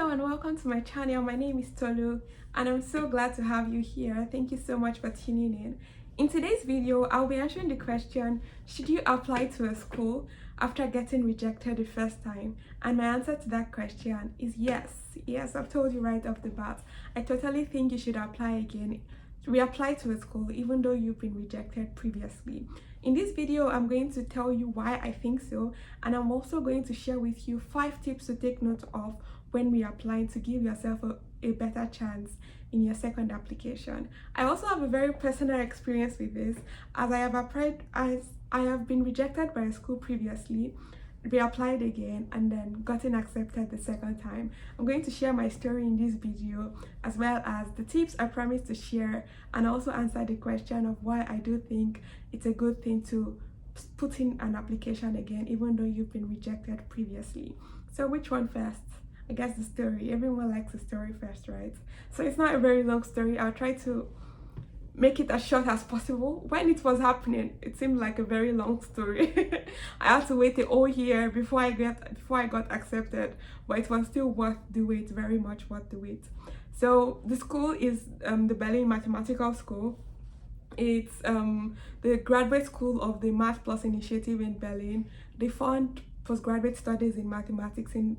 Hello and welcome to my channel. My name is Tolu and I'm so glad to have you here. Thank you so much for tuning in. In today's video, I'll be answering the question, should you apply to a school after getting rejected the first time? And my answer to that question is yes. Yes, I've told you right off the bat. I totally think you should apply again, reapply to a school even though you've been rejected previously. In this video, I'm going to tell you why I think so, and I'm also going to share with you 5 tips to take note of when reapplying to give yourself a better chance in your second application. I also have a very personal experience with this, as I have been rejected by a school previously, reapplied again, and then gotten accepted the second time. I'm going to share my story in this video, as well as the tips I promised to share, and also answer the question of why I do think it's a good thing to put in an application again even though you've been rejected previously. So which one first? I guess the story. Everyone likes a story first, right? So it's not a very long story. I'll try to make it as short as possible. When it was happening, it seemed like a very long story. I had to wait a whole year before I got accepted, but it was still worth the wait, very much worth the wait. So the school is the Berlin Mathematical School. It's the graduate school of the Math Plus initiative in Berlin. They fund postgraduate studies in mathematics in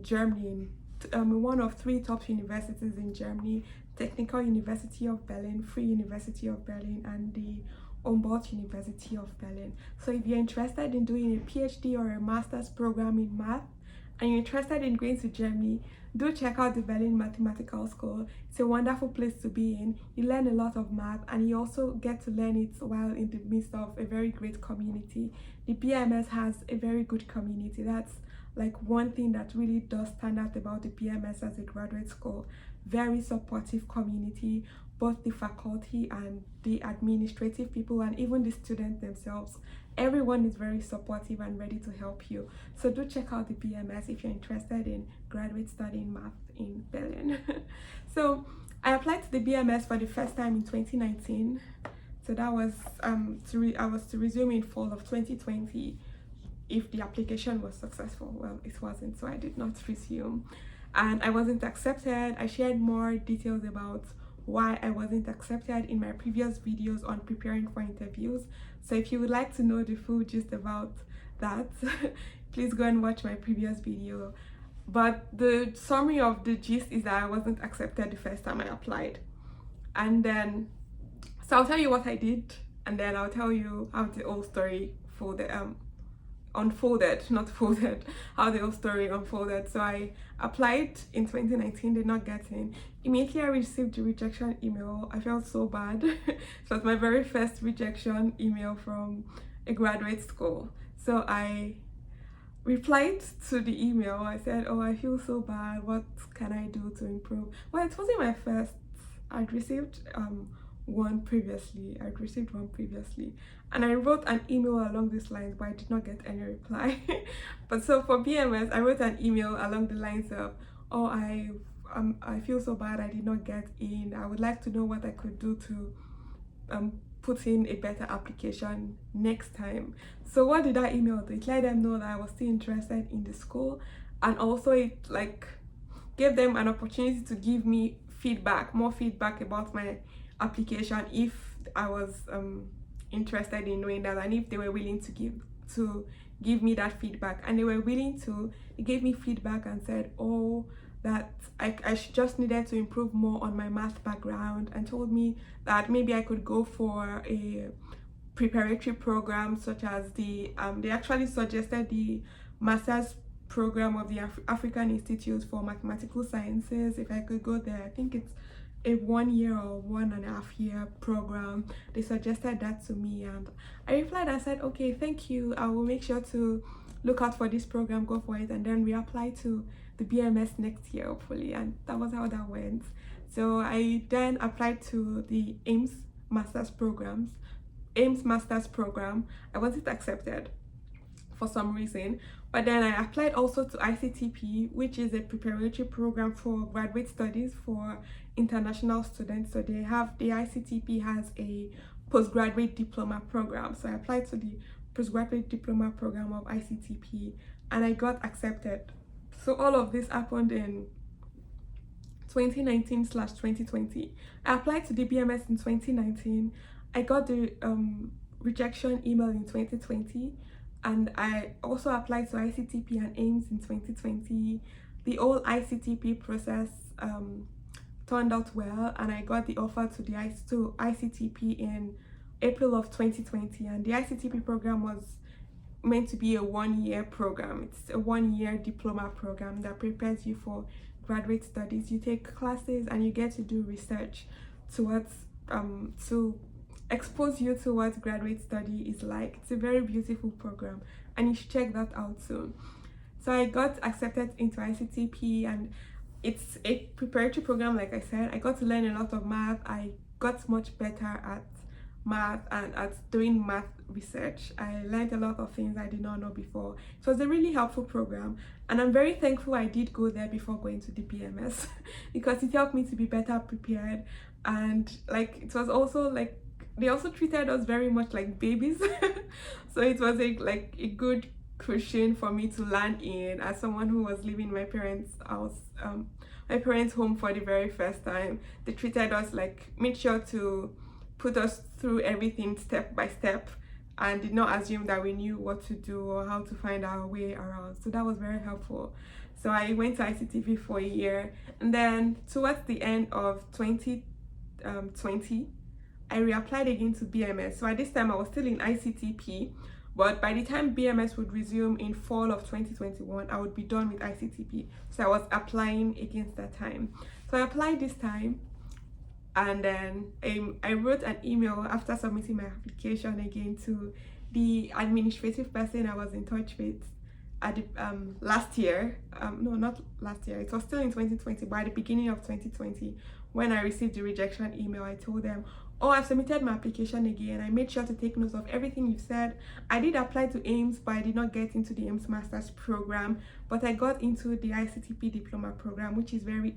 Germany, one of 3 top universities in Germany: Technical University of Berlin, Free University of Berlin, and the Humboldt University of Berlin. So if you're interested in doing a PhD or a master's program in math and you're interested in going to Germany, do check out the Berlin Mathematical School. It's a wonderful place to be in. You learn a lot of math and you also get to learn it while in the midst of a very great community. The BMS has a very good community. That's like one thing that really does stand out about the BMS as a graduate school. Very supportive community, both the faculty and the administrative people and even the students themselves. Everyone is very supportive and ready to help you. So do check out the BMS if you're interested in graduate studying math in Berlin. So I applied to the BMS for the first time in 2019. So that was I was to resume in fall of 2020 if the application was successful. Well, it wasn't, so I did not resume and I wasn't accepted. I shared more details about why I wasn't accepted in my previous videos on preparing for interviews. So if you would like to know the full gist about that, please go and watch my previous video. But the summary of the gist is that I wasn't accepted the first time I applied. And then, so I'll tell you what I did, and then I'll tell you how the whole story unfolded, how the whole story unfolded. So I applied in 2019, did not get in. Immediately I received the rejection email. I felt so bad. It was my very first rejection email from a graduate school. So I replied to the email. I said, oh, I feel so bad, what can I do to improve? Well, it wasn't my first. I'd received one previously, and I wrote an email along these lines, but I did not get any reply. But so for BMS, I wrote an email along the lines of, oh, I feel so bad I did not get in. I would like to know what I could do to put in a better application next time. So what did that email do? It let them know that I was still interested in the school, and also it like gave them an opportunity to give me more feedback about my application if I was interested in knowing that, and if they were willing to give me that feedback. And they were willing to. They gave me feedback and said, oh, that I just needed to improve more on my math background, and told me that maybe I could go for a preparatory program, such as they actually suggested the master's program of the African Institute for Mathematical Sciences. If I could go there, I think it's a 1 year or 1.5 year program. They suggested that to me, and I replied and said, okay, thank you, I will make sure to look out for this program, go for it, and then reapply to the BMS next year, hopefully. And that was how that went. So I then applied to the AIMS master's program. I wasn't accepted for some reason, but then I applied also to ISTP, which is a preparatory program for graduate studies for international students. So the ISTP has a postgraduate diploma program. So I applied to the postgraduate diploma program of ISTP and I got accepted. So all of this happened in 2019/2020. I applied to the BMS in 2019. I got the rejection email in 2020, and I also applied to ICTP and AIMS in 2020. The whole ICTP process turned out well, and I got the offer to ICTP in April of 2020. And the ICTP program was meant to be a 1-year program. It's a 1-year diploma program that prepares you for graduate studies. You take classes and you get to do research towards to expose you to what graduate study is like. It's a very beautiful program, and you should check that out soon. So I got accepted into ICTP, and it's a preparatory program. Like I said, I got to learn a lot of math. I got much better at math and at doing math research. I learned a lot of things I did not know before. It was a really helpful program, and I'm very thankful I did go there before going to the BMS because it helped me to be better prepared. And like, it was also like, they also treated us very much like babies. So it was a good cushion for me to land in as someone who was leaving my parents' house, my parents' home for the very first time. They treated us like, made sure to put us through everything step by step, and did not assume that we knew what to do or how to find our way around. So that was very helpful. So I went to ICTP for a year, and then towards the end of 2020, I reapplied again to BMS. So at this time I was still in ICTP, but by the time BMS would resume in fall of 2021, I would be done with ICTP. So I was applying against that time. So I applied this time, and then I wrote an email after submitting my application again to the administrative person I was in touch with at the last year. No, not last year, it was still in 2020, but at the beginning of 2020, when I received the rejection email, I told them, oh, I've submitted my application again. I made sure to take notes of everything you said. I did apply to AIMS, but I did not get into the AIMS Master's program, but I got into the ICTP Diploma program, which is very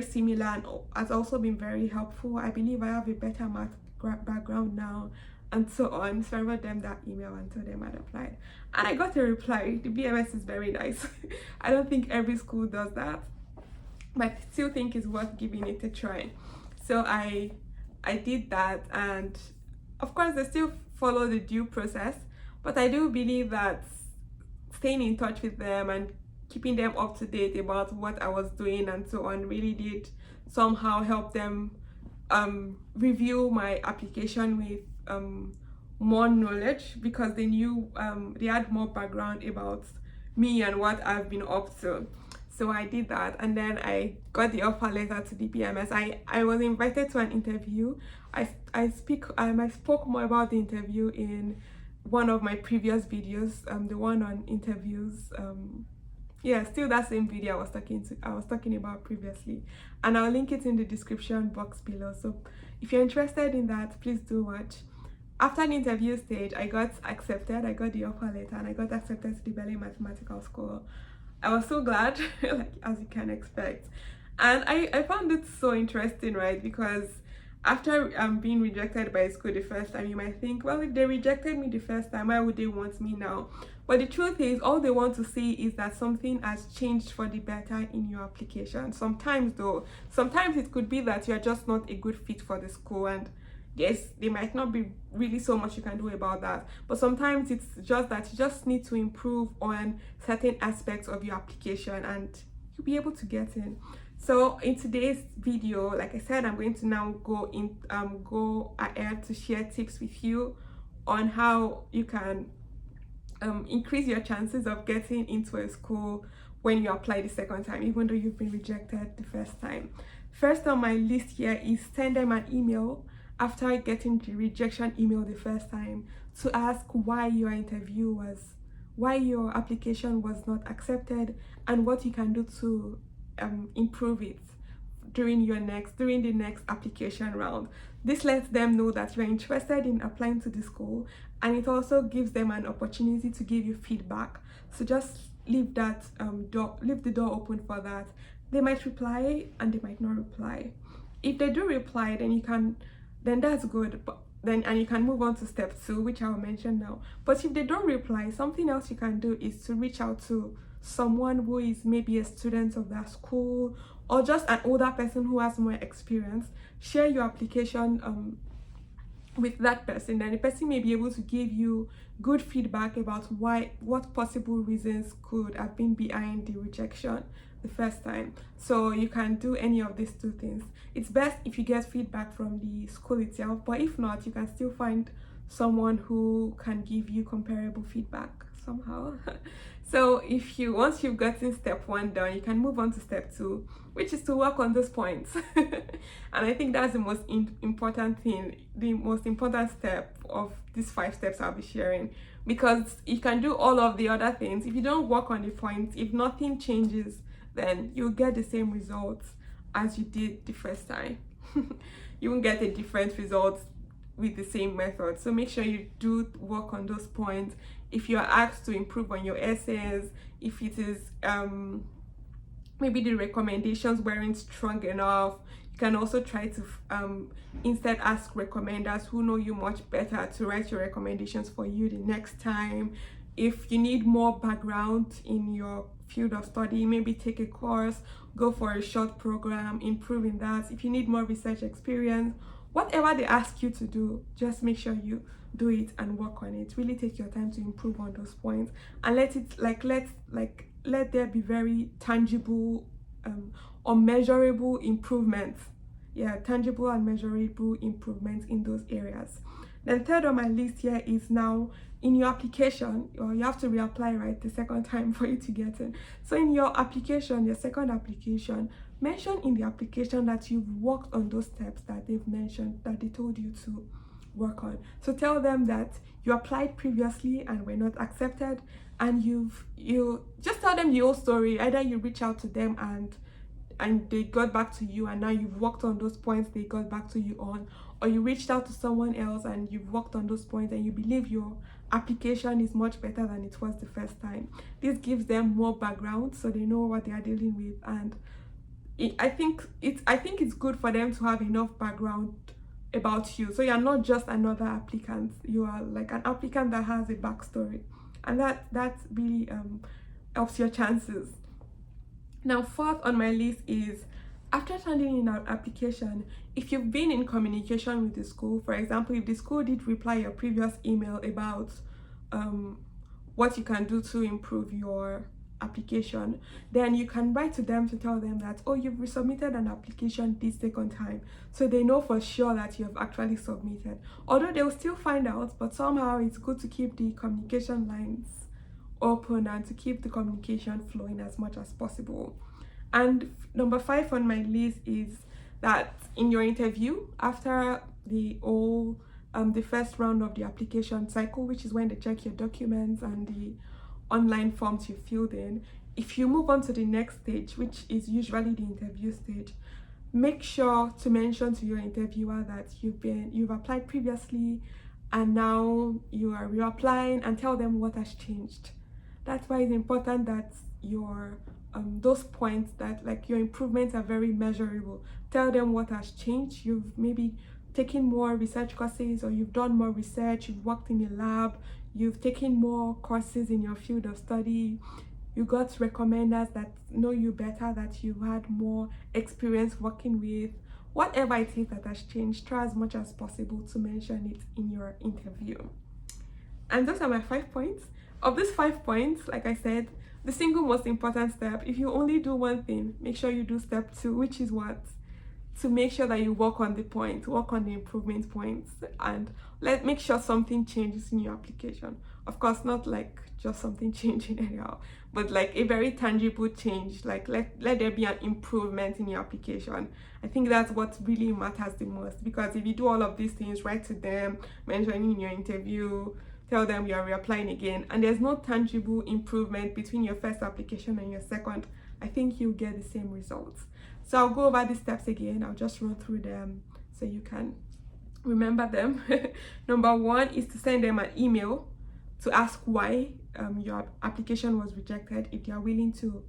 similar and has also been very helpful. I believe I have a better math background now, and so on. So I wrote them that email and told them I'd applied, and I got a reply. The BMS is very nice. I don't think every school does that, but I still think it's worth giving it a try. So I did that, and of course they still follow the due process, but I do believe that staying in touch with them and keeping them up to date about what I was doing and so on really did somehow help them review my application with more knowledge, because they knew they had more background about me and what I've been up to. So I did that, and then I got the offer letter to the BMS. I was invited to an interview. I spoke more about the interview in one of my previous videos, the one on interviews. Yeah, still that same video I was talking about previously, and I'll link it in the description box below. So if you're interested in that, please do watch. After the interview stage, I got accepted. I got the offer letter, and I got accepted to the Berlin Mathematical School. I was so glad, like, as you can expect. And I found it so interesting, right? Because after being rejected by a school the first time, you might think, well, if they rejected me the first time, why would they want me now? But the truth is, all they want to see is that something has changed for the better in your application. Sometimes it could be that you're just not a good fit for the school, and yes, there might not be really so much you can do about that, but sometimes it's just that you just need to improve on certain aspects of your application and you'll be able to get in. So in today's video, like I said, I'm going to now go ahead to share tips with you on how you can increase your chances of getting into a school when you apply the second time, even though you've been rejected the first time. First on my list here is send them an email after getting the rejection email the first time to ask why your application was not accepted, and what you can do to improve it during the next application round. This lets them know that you're interested in applying to the school, and it also gives them an opportunity to give you feedback. So just leave the door open for that. They might reply and they might not reply. If they do reply, then that's good, and you can move on to step 2, which I will mention now. But if they don't reply, something else you can do is to reach out to someone who is maybe a student of that school, or just an older person who has more experience. Share your application with that person, then the person may be able to give you good feedback about what possible reasons could have been behind the rejection the first time. So you can do any of these two things. It's best if you get feedback from the school itself, but if not, you can still find someone who can give you comparable feedback somehow. So if you once you've gotten step 1 done, you can move on to step 2, which is to work on those points. And I think that's the most important thing, the most important step of these 5 steps I'll be sharing, because you can do all of the other things. If you don't work on the points, if nothing changes, then you'll get the same results as you did the first time. You won't get a different result with the same method. So make sure you do work on those points. If you're asked to improve on your essays, if it is maybe the recommendations weren't strong enough, you can also try to instead ask recommenders who know you much better to write your recommendations for you the next time. If you need more background in your field of study, maybe take a course, go for a short program, improve in that. If you need more research experience, whatever they ask you to do, just make sure you do it and work on it. Really take your time to improve on those points, and let there be very tangible or measurable improvements. Yeah, tangible and measurable improvements in those areas. Then third on my list here is now in your application, or you have to reapply, right, the second time for you to get in. So in your application, your second application, mention in the application that you've worked on those steps that they've mentioned, that they told you to work on. So tell them that you applied previously and were not accepted, and you just tell them the whole story. Either you reach out to them and they got back to you, and now you've worked on those points they got back to you on, or you reached out to someone else and you've worked on those points and you believe your application is much better than it was the first time. This gives them more background so they know what they are dealing with, and I think it's good for them to have enough background about you, so you're not just another applicant, you are like an applicant that has a backstory, and that really helps your chances. Now, fourth on my list is, after sending in an application, if you've been in communication with the school, for example, if the school did reply your previous email about what you can do to improve your application, then you can write to them to tell them that, oh, you've resubmitted an application this second time, so they know for sure that you have actually submitted. Although they'll still find out, but somehow it's good to keep the communication lines open and to keep the communication flowing as much as possible. And number 5 on my list is that in your interview, after the first round of the application cycle, which is when they check your documents and the online forms you filled in, if you move on to the next stage, which is usually the interview stage, make sure to mention to your interviewer that you've applied previously and now you are reapplying, and tell them what has changed. That's why it's important that your those points, that like your improvements are very measurable. Tell them what has changed. You've maybe taken more research courses, or you've done more research, you've worked in a lab, you've taken more courses in your field of study, you got recommenders that know you better, that you had more experience working with. Whatever it is that has changed, try as much as possible to mention it in your interview. And those are my 5 points. Of these 5 points, like I said, the single most important step, if you only do one thing, make sure you do step 2, which is what? To make sure that you work on the point, work on the improvement points, and make sure something changes in your application. Of course, not like just something changing anyhow, but like a very tangible change. Like let there be an improvement in your application. I think that's what really matters the most, because if you do all of these things, write to them, mentioning in your interview, tell them you are reapplying again, and there's no tangible improvement between your first application and your second, I think you'll get the same results. So I'll go over these steps again. I'll just run through them so you can remember them. Number 1 is to send them an email to ask why your application was rejected, if they are willing to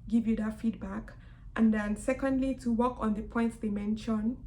give you that feedback. And then secondly, to work on the points they mention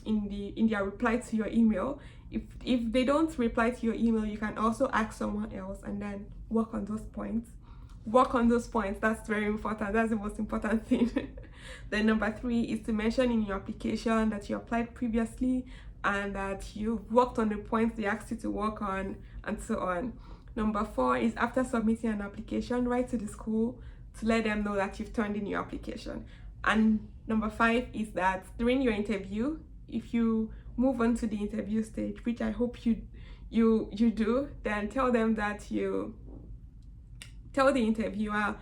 in their reply to your email. If they don't reply to your email, you can also ask someone else and then work on those points. work on those points. That's very important. That's the most important thing. Then number 3 is to mention in your application that you applied previously and that you've worked on the points they asked you to work on, and so on. Number 4 is after submitting an application, write to the school to let them know that you've turned in your application. And number 5 is that during your interview, if you move on to the interview stage, which I hope you do, then tell them that you tell the interviewer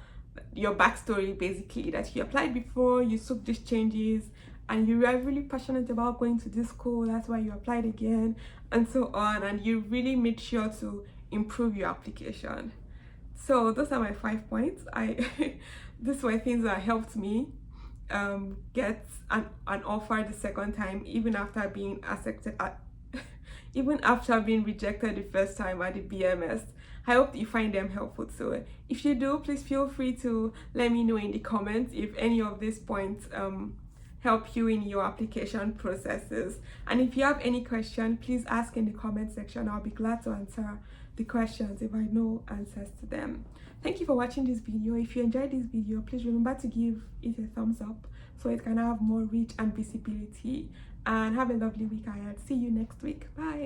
your backstory, basically, that you applied before, you took these changes, and you are really passionate about going to this school, that's why you applied again, and so on, and you really made sure to improve your application. So those are my 5 points. These were things that helped me get an offer the second time, even after being accepted even after being rejected the first time at the BMS. I hope you find them helpful too. If you do, please feel free to let me know in the comments if any of these points help you in your application processes. And if you have any question, please ask in the comment section. I'll be glad to answer the questions if I know answers to them. Thank you for watching this video. If you enjoyed this video, please remember to give it a thumbs up so it can have more reach and visibility. And have a lovely week ahead. See you next week. Bye.